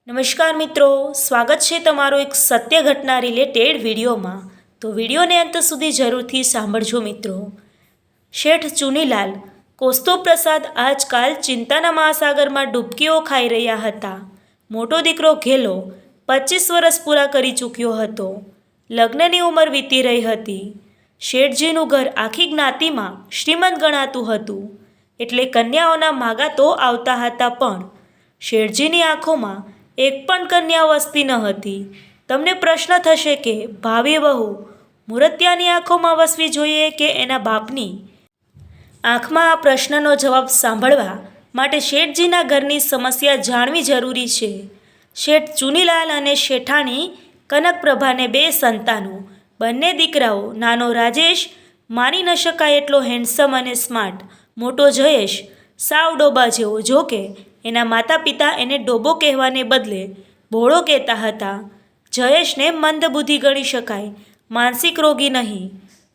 નમસ્કાર મિત્રો, સ્વાગત છે તમારો એક સત્ય ઘટના રિલેટેડ વિડીયોમાં। તો વિડીયોને અંત સુધી જરૂરથી સાંભળજો મિત્રો। શેઠ ચુનીલાલ કૌસ્તુભ પ્રસાદ આજકાલ ચિંતાના મહાસાગરમાં ડૂબકીઓ ખાઈ રહ્યા હતા। મોટો દીકરો ઘેલો 25 વર્ષ પૂરા કરી ચૂક્યો હતો। લગ્નની ઉંમર વીતી રહી હતી। શેઠજીનું ઘર આખી જ્ઞાતિમાં શ્રીમંત ગણાતું હતું, એટલે કન્યાઓના માગા તો આવતા હતા, પણ શેઠજીની આંખોમાં એક પણ કન્યા વસતી ન હતી। તમને પ્રશ્ન થશે કે ભાવિ વહુ મૂર્તિયાની આંખોમાં વસવી જોઈએ કે એના બાપની આંખમાં? આ પ્રશ્નનો જવાબ સાંભળવા માટે શેઠજીના ઘરની સમસ્યા જાણવી જરૂરી છે। શેઠ ચુનીલાલ અને શેઠાણી કનકપ્રભાને 2 સંતાનો, બંને દીકરાઓ। નાનો રાજેશ માની ન શકાય એટલો હેન્ડસમ અને સ્માર્ટ, મોટો જયેશ સાવ ડોબા જેવો। જો કે એના માતા પિતા એને ડોબો કહેવાને બદલે ભોળો કહેતા હતા। જયેશને મંદબુદ્ધિ ગણી શકાય, માનસિક રોગી નહીં।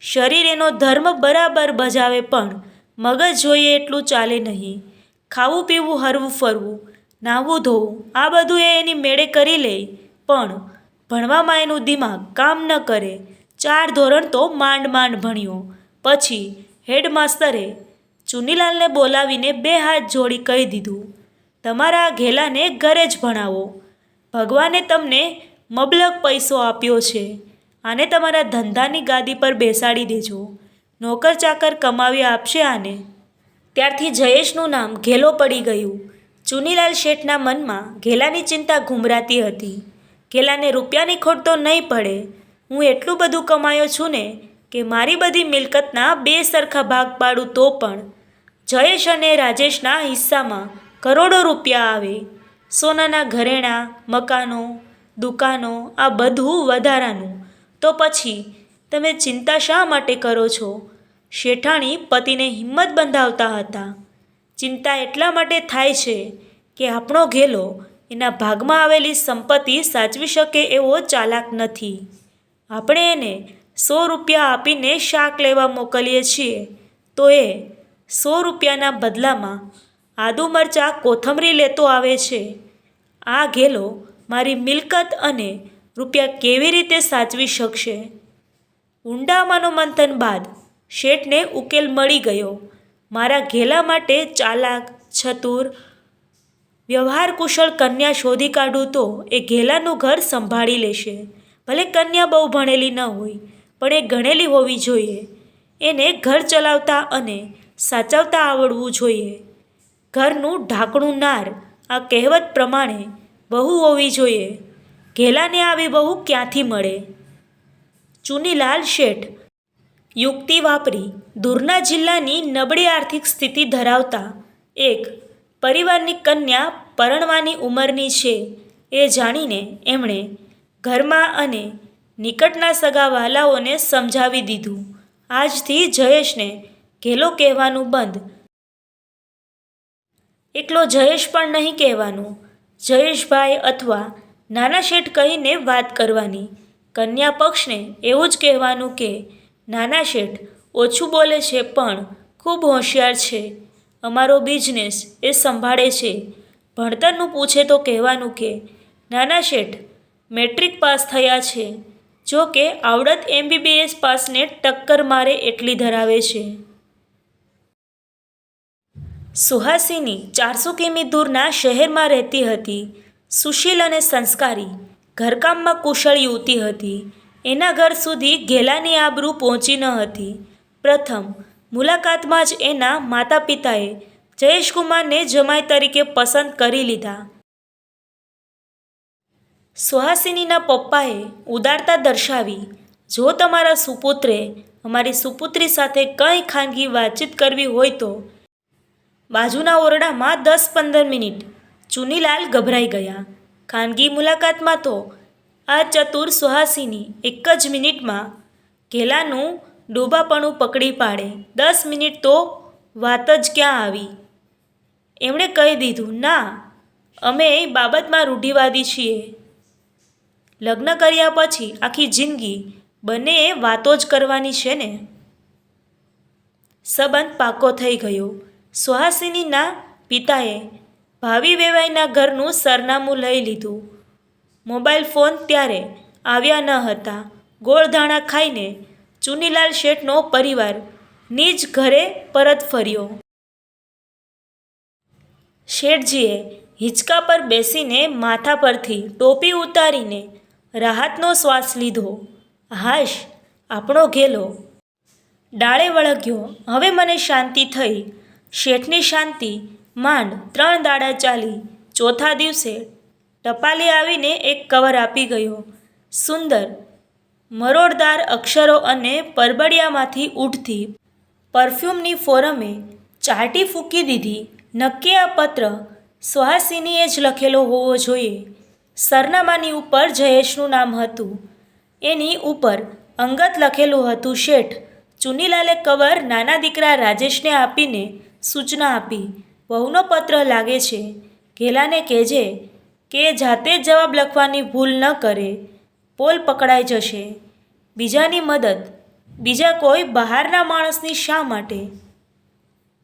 શરીર એનો ધર્મ બરાબર બજાવે, પણ મગજ જોઈએ એટલું ચાલે નહીં। ખાવું પીવું, હરવું ફરવું, નાહવું ધોવું, આ બધું એ એની મેળે કરી લે, પણ ભણવામાં એનું દિમાગ કામ ન કરે। 4 ધોરણ તો માંડ માંડ ભણ્યો। પછી હેડમાસ્તરે ચુનીલાલને બોલાવીને 2 હાથ જોડી કહી દીધું, તમારા આ ઘેલાને ઘરે જ ભણાવો। ભગવાને તમને મબલક પૈસો આપ્યો છે, આને તમારા ધંધાની ગાદી પર બેસાડી દેજો, નોકર ચાકર કમાવી આપશે આને। ત્યારથી જયેશનું નામ ઘેલો પડી ગયું। ચુનીલાલ શેઠના મનમાં ઘેલાની ચિંતા ઘુમરાતી હતી। ઘેલાને રૂપિયાની ખોટ તો નહીં પડે। હું એટલું બધું કમાયો છું ને કે મારી બધી મિલકતના 2 સરખા ભાગ પાડું તો પણ જયેશ અને રાજેશના હિસ્સામાં કરોડો રૂપિયા આવે। સોનાના ઘરેણાં, મકાનો, દુકાનો, આ બધું વધારાનું। તો પછી તમે ચિંતા શા માટે કરો છો? શેઠાણી પતિને હિંમત બંધાવતા હતા। ચિંતા એટલા માટે થાય છે કે આપણો ઘેલો એના ભાગમાં આવેલી સંપત્તિ સાચવી શકે એવો ચાલાક નથી। આપણે એને 100 રૂપિયા આપીને શાક લેવા મોકલીએ છીએ, તો એ 100 રૂપિયાના બદલામાં આદુ મરચાં કોથમરી લેતો આવે છે। આ ઘેલો મારી મિલકત અને રૂપિયા કેવી રીતે સાચવી શકશે? ઊંડા મનોમંથન બાદ શેઠને ઉકેલ મળી ગયો। મારા ઘેલા માટે ચાલાક, ચતુર, વ્યવહાર કુશળ કન્યા શોધી કાઢું તો એ ઘેલાનું ઘર સંભાળી લેશે। ભલે કન્યા બહુ ભણેલી ન હોય, પણ એ ગણેલી હોવી જોઈએ। એને ઘર ચલાવતા અને સાચવતા આવડવું જોઈએ। ઘરનું ઢાંકણું નાર, આ કહેવત પ્રમાણે બહુ હોવી જોઈએ। ઘેલાને આવી બહુ ક્યાંથી મળે? ચુનીલાલ શેઠ યુક્તિ વાપરી દૂરના જિલ્લાની નબળી આર્થિક સ્થિતિ ધરાવતા એક પરિવારની કન્યા પરણવાની ઉંમરની છે એ જાણીને એમણે ઘરમાં અને નિકટના સગા વહાલાઓને સમજાવી દીધું, આજથી જયેશને ઘેલો કહેવાનું બંધ। એકલો જયેશ પણ નહીં કહેવાનું, જયેશભાઈ અથવા નાના શેઠ કહીને વાત કરવાની। કન્યા પક્ષને એવું જ કહેવાનું કે નાના શેઠ ઓછું બોલે છે પણ ખૂબ હોશિયાર છે, અમારો બિઝનેસ એ સંભાળે છે। ભણતરનું પૂછે તો કહેવાનું કે નાના શેઠ મેટ્રિક પાસ થયા છે, જો કે આવડત MBBS પાસને ટક્કર મારે એટલી ધરાવે છે। સુહાસિની 400 કિમી દૂરના શહેરમાં રહેતી હતી। સુશીલ અને સંસ્કારી, ઘરકામમાં કુશળ યુવતી હતી। એના ઘર સુધી ઘેલાની આબરૂ પહોંચી ન હતી। પ્રથમ મુલાકાતમાં જ એના માતા પિતાએ જયેશકુમારને જમાઈ તરીકે પસંદ કરી લીધા। સુહાસિનીના પપ્પાએ ઉદારતા દર્શાવી, જો તમારા સુપુત્રે અમારી સુપુત્રી સાથે કંઈ ખાનગી વાતચીત કરવી હોય તો બાજુના ઓરડામાં 10-15 મિનિટ। ચુનીલાલ ગભરાઈ ગયા। ખાનગી મુલાકાતમાં તો આ ચતુર સુહાસિની 1 જ મિનિટમાં ઘેલાનું ડોબાપણું પકડી પાડે। 10 મિનિટ તો વાત જ ક્યાં આવી! એમણે કહી દીધું, ના, અમે એ બાબતમાં રૂઢિવાદી છીએ। લગ્ન કર્યા પછી આખી જિંદગી બંનેએ વાતો જ કરવાની છે ને। સંબંધ પાકો થઈ ગયો। સુહાસિનીના પિતાએ ભાવિ વેવાઈના ઘરનું સરનામું લઈ લીધું. મોબાઈલ ફોન ત્યારે આવ્યા ન હતા. ગોળધાણા ખાઈને ચુનીલાલ શેઠનો પરિવાર નિજ ઘરે પરત ફર્યો. શેઠજીએ હિંચકા પર બેસીને માથા પરથી ટોપી ઉતારીને રાહતનો શ્વાસ લીધો. હાશ, આપણો ઘેલો ડાળે વળગ્યો. હવે મને શાંતિ થઈ. શેઠની શાંતિ માંડ 3 દાડા ચાલી. ચોથા દિવસે ટપાલી આવીને એક કવર આપી ગયો. સુંદર મરોડદાર અક્ષરો અને પરબડિયામાંથી ઉઠતી પરફ્યુમની ફોરમે ચાટી ફૂંકી દીધી. નક્કી આ પત્ર સુહાસિનીએ જ લખેલો હોવો જોઈએ. સરનામાની ઉપર જયેશનું નામ હતું. એની ઉપર અંગત લખેલું હતું શેઠ. ચુનીલાલે કવર નાના દીકરા રાજેશને આપીને સૂચના આપી, વહુનો પત્ર લાગે છે. ઘેલાને કહેજે કે જાતે જ જવાબ લખવાની ભૂલ ન કરે. પોલ પકડાઈ જશે. બીજાની મદદ બીજા કોઈ બહારના માણસની શા માટે?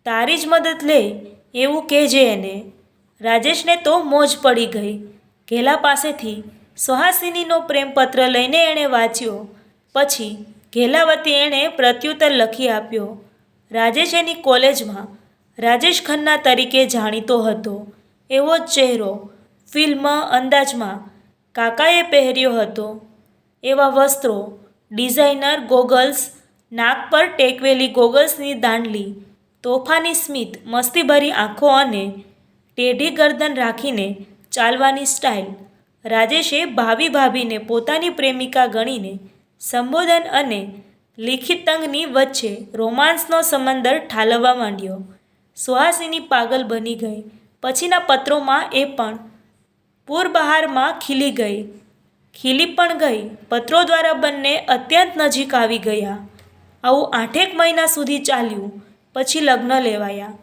તારી જ મદદ લે એવું કહેજે એને. રાજેશને તો મોજ પડી ગઈ. ઘેલા પાસેથી સુહાસિનીનો પ્રેમપત્ર લઈને એણે વાંચ્યો. પછી ઘેલા વતી એણે પ્રત્યુત્તર લખી આપ્યો. રાજેશ એની કોલેજમાં રાજેશ ખન્ના તરીકે જાણીતો હતો. એવો જ ચહેરો ફિલ્મ અંદાજમાં કાકાએ પહેર્યો હતો. એવા વસ્ત્રો, ડિઝાઇનર ગોગલ્સ, નાક પર ટેકવેલી ગોગલ્સની દાંડલી, તોફાની સ્મિત, મસ્તીભરી આંખો અને ટેઢી ગરદન રાખીને ચાલવાની સ્ટાઇલ. રાજેશે ભાભીને પોતાની પ્રેમિકા ગણીને સંબોધન અને લિખિતંગની વચ્ચે રોમાન્સનો સમંદર ઠાલવવા માંડ્યો. સુહાસિની પાગલ બની ગઈ. પછીના પત્રોમાં એ પણ પૂરબહારમાં ખીલી પણ ગઈ. પત્રો દ્વારા બંને અત્યંત નજીક આવી ગયા. આવું 8 મહિના સુધી ચાલ્યું. પછી લગ્ન લેવાયા.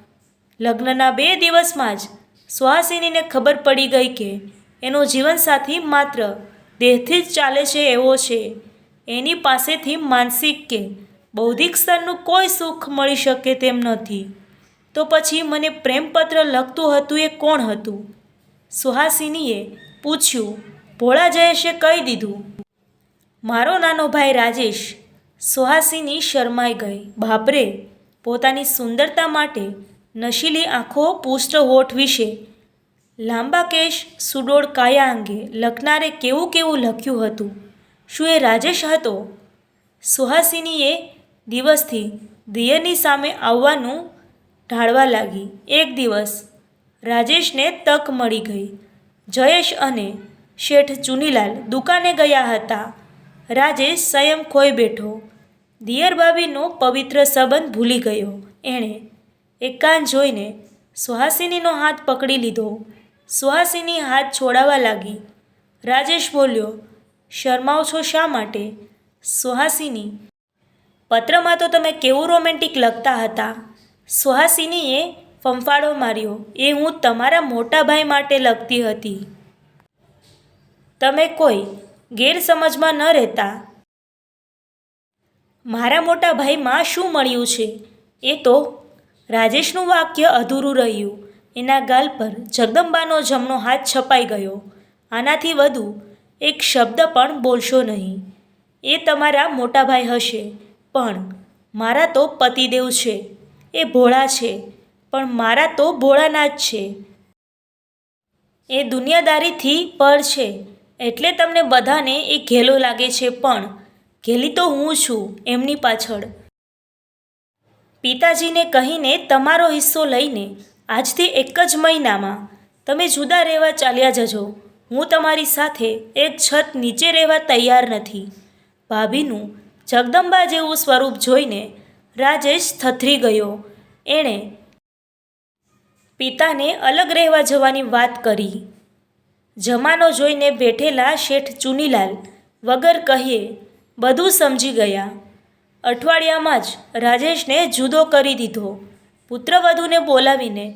લગ્નના 2 દિવસમાં જ સુહાસિનીને ખબર પડી ગઈ કે એનો જીવનસાથી માત્ર દેહથી જ ચાલે છે એવો છે. એની પાસેથી માનસિક કે બૌદ્ધિક સ્તરનું કોઈ સુખ મળી શકે તેમ નથી. તો પછી મને પ્રેમપત્ર લખતું હતું એ કોણ હતું? સુહાસિનીએ પૂછ્યું. ભોળા જયેશે કહી દીધું, મારો નાનો ભાઈ રાજેશ. સુહાસિની શરમાઈ ગઈ. બાપરે! પોતાની સુંદરતા માટે નશીલી આંખો, પુષ્ટ હોઠ વિશે, લાંબા કેશ, સુડોળ કાયા અંગે લખનારે કેવું લખ્યું હતું? શું એ રાજેશ હતો? સુહાસિનીએ દિવસથી દિયરની સામે આવવાનું ઢાળવા લાગી. એક દિવસ રાજેશને તક મળી ગઈ. જયેશ અને શેઠ ચુનીલાલ દુકાને ગયા હતા. રાજેશ સંયમ ખોઈ બેઠો. દિયર ભાભીનો પવિત્ર સંબંધ ભૂલી ગયો. એણે એકાંત જોઈને સુહાસિનીનો હાથ પકડી લીધો. સુહાસિની હાથ છોડાવવા લાગી. રાજેશ બોલ્યો, શરમાવ છો શા માટે? સુહાસિની, પત્રમાં તો તમે કેવું રોમેન્ટિક લખતા હતા. સુહાસિનીએ ફંફાડો માર્યો. એ હું તમારા મોટા ભાઈ માટે લખતી હતી. તમે કોઈ ગેરસમજમાં ન રહેતા. મારા મોટા ભાઈમાં શું મળ્યું છે? એ તો રાજેશનું વાક્ય અધૂરું રહ્યું. એના ગાલ પર જગદંબાનો જમણો હાથ છપાઈ ગયો. આનાથી વધુ એક શબ્દ પણ બોલશો નહીં. એ તમારા મોટા ભાઈ હશે, પણ મારા તો પતિદેવ છે. એ ભોળા છે, પણ મારા તો ભોળાનાથ છે. એ દુનિયાદારીથી પર છે, એટલે તમને બધાને એ ઘેલો લાગે છે, પણ ઘેલી તો હું છું એમની પાછળ. પિતાજીને કહીને તમારો હિસ્સો લઈને આજથી 1 જ મહિનામાં તમે જુદા રહેવા ચાલ્યા જજો. હું તમારી સાથે એક છત નીચે રહેવા તૈયાર નથી. ભાભીનું જગદંબા જેવું સ્વરૂપ જોઈને રાજેશ થથરી ગયો. એણે પિતાને અલગ રહેવા જવાની વાત કરી. જમાનો જોઈને બેઠેલા શેઠ ચુનીલાલ વગર કહીએ બધું સમજી ગયા. અઠવાડિયામાં જ રાજેશને જુદો કરી દીધો. પુત્રવધૂને બોલાવીને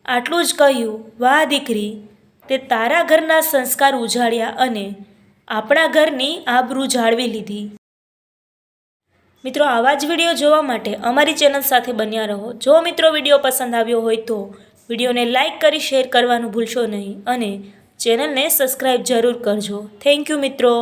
આટલું જ કહ્યું, વાહ દીકરી, તે તારા ઘરના સંસ્કાર ઉજાડ્યા અને આપણા ઘરની આબરૂ જાળવી લીધી. મિત્રો, આવા જ વિડીયો જોવા માટે અમારી ચેનલ સાથે બન્યા રહો. જો મિત્રો વિડીયો પસંદ આવ્યો હોય તો વિડીયોને લાઇક કરી શેર કરવાનું ભૂલશો નહીં અને ચેનલને સબસ્ક્રાઈબ જરૂર કરજો. થેન્ક યુ મિત્રો.